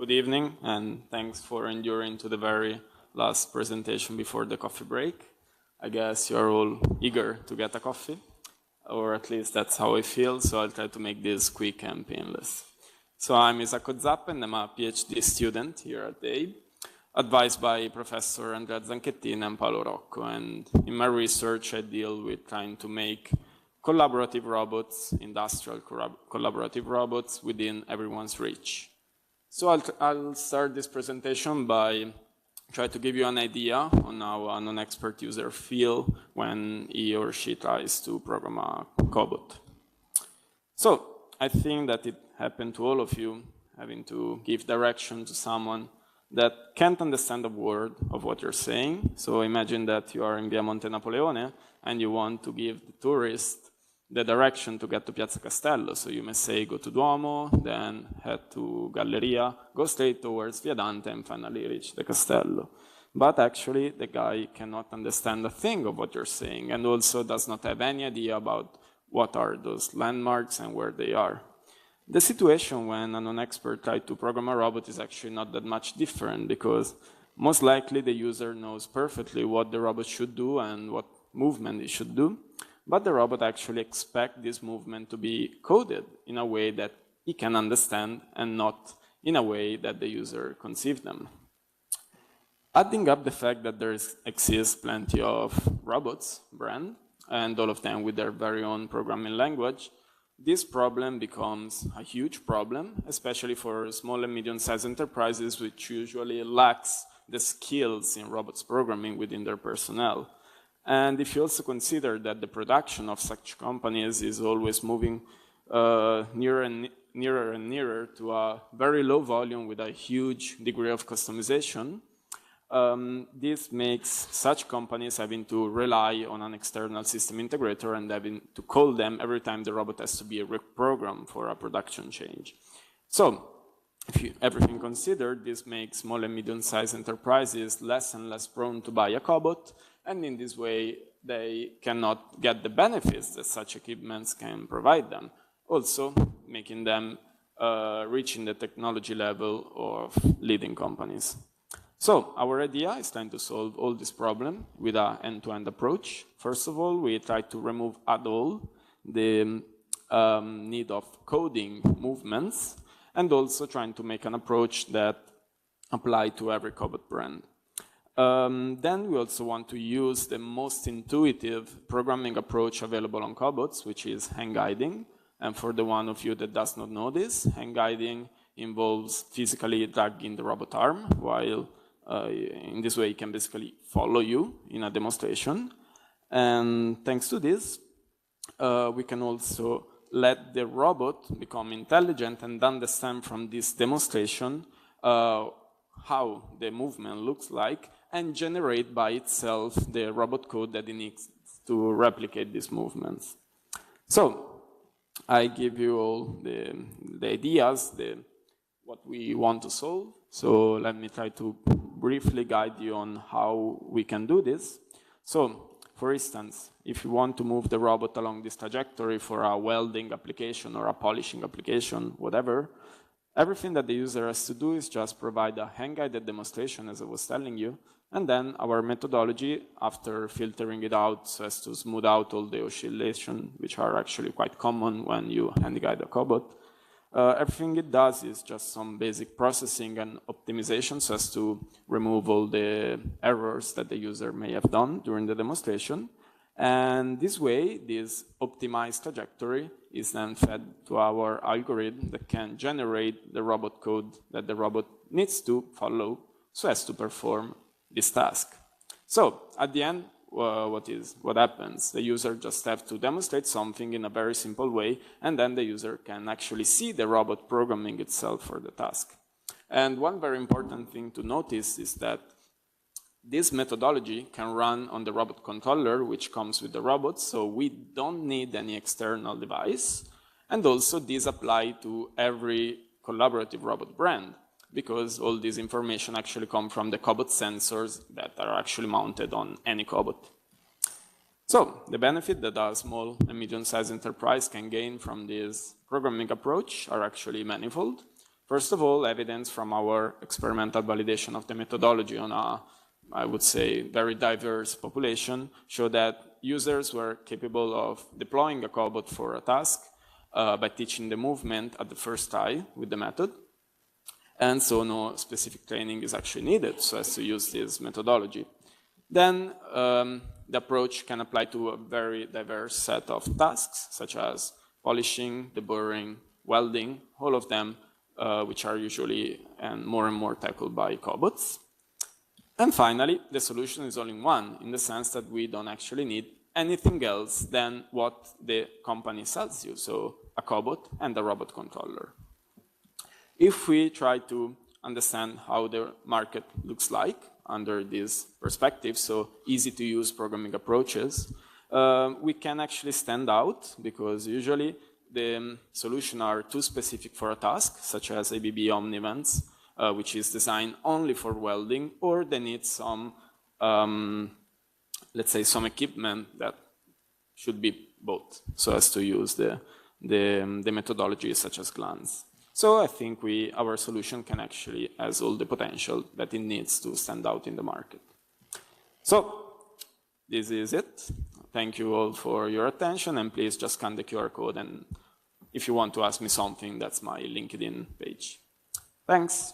Good evening, and thanks for enduring to the very last presentation before the coffee break. I guess you're all eager to get a coffee, or at least that's how I feel, so I'll try to make this quick and painless. So I'm Isacco Zappa, and I'm a PhD student here at AIB, advised by Professor Andrea Zanchettini and Paolo Rocco, and in my research I deal with trying to make collaborative robots, industrial collaborative robots, within everyone's reach. So I'll start this presentation by trying to give you an idea on how a non-expert user feels when he or she tries to program a Cobot. So I think that it happened to all of you, having to give direction to someone that can't understand a word of what you're saying. So imagine that you are in Via Monte Napoleone and you want to give the tourist the direction to get to Piazza Castello. So you may say, go to Duomo, then head to Galleria, go straight towards Via Dante, and finally reach the Castello. But actually, the guy cannot understand a thing of what you're saying, and also does not have any idea about what are those landmarks and where they are. The situation when a non-expert tries to program a robot is actually not that much different, because most likely the user knows perfectly what the robot should do and what movement it should do. But the robot actually expects this movement to be coded in a way that he can understand and not in a way that the user conceived them. Adding up the fact that there exists plenty of robots, brand, and all of them with their very own programming language, this problem becomes a huge problem, especially for small and medium-sized enterprises which usually lacks the skills in robots programming within their personnel. And if you also consider that the production of such companies is always moving nearer and nearer to a very low volume with a huge degree of customization, this makes such companies having to rely on an external system integrator and having to call them every time the robot has to be reprogrammed for a production change. So, everything considered, this makes small and medium-sized enterprises less and less prone to buy a Cobot, and in this way, they cannot get the benefits that such equipments can provide them, also making them reaching the technology level of leading companies. So our idea is trying to solve all this problem with an end-to-end approach. First of all, we try to remove at all the need of coding movements, and also trying to make an approach that applies to every Cobot brand. Then we also want to use the most intuitive programming approach available on Cobots, which is hand guiding. And for the one of you that does not know this, hand guiding involves physically dragging the robot arm, while in this way it can basically follow you in a demonstration. And thanks to this, we can also let the robot become intelligent and understand from this demonstration how the movement looks like, and generate by itself the robot code that it needs to replicate these movements. So I give you all the ideas, what we want to solve. So let me try to briefly guide you on how we can do this. So, for instance, if you want to move the robot along this trajectory for a welding application or a polishing application, whatever, everything that the user has to do is just provide a hand-guided demonstration, as I was telling you, and then our methodology, after filtering it out so as to smooth out all the oscillation, which are actually quite common when you hand-guide a Cobot, everything it does is just some basic processing and optimization so as to remove all the errors that the user may have done during the demonstration. And this way, this optimized trajectory is then fed to our algorithm that can generate the robot code that the robot needs to follow so as to perform this task. So, at the end, what happens? The user just has to demonstrate something in a very simple way, and then the user can actually see the robot programming itself for the task. And one very important thing to notice is that this methodology can run on the robot controller, which comes with the robot, so we don't need any external device. And also, this applies to every collaborative robot brand, because all this information actually comes from the Cobot sensors that are actually mounted on any Cobot. So, the benefit that a small and medium-sized enterprise can gain from this programming approach are actually manifold. First of all, evidence from our experimental validation of the methodology on a, I would say, very diverse population show that users were capable of deploying a Cobot for a task by teaching the movement at the first try with the method. And so no specific training is actually needed so as to use this methodology. Then the approach can apply to a very diverse set of tasks, such as polishing, deburring, welding, all of them which are usually and more tackled by cobots. And finally, the solution is all in one, in the sense that we don't actually need anything else than what the company sells you, so a cobot and a robot controller. If we try to understand how the market looks like under this perspective, so easy to use programming approaches, we can actually stand out because usually the solutions are too specific for a task, such as ABB Omnivents, which is designed only for welding, or they need some, let's say, some equipment that should be both, so as to use the methodologies such as GLANS. So I think our solution can actually has all the potential that it needs to stand out in the market. So this is it. Thank you all for your attention, and please just scan the QR code, and if you want to ask me something, that's my LinkedIn page. Thanks.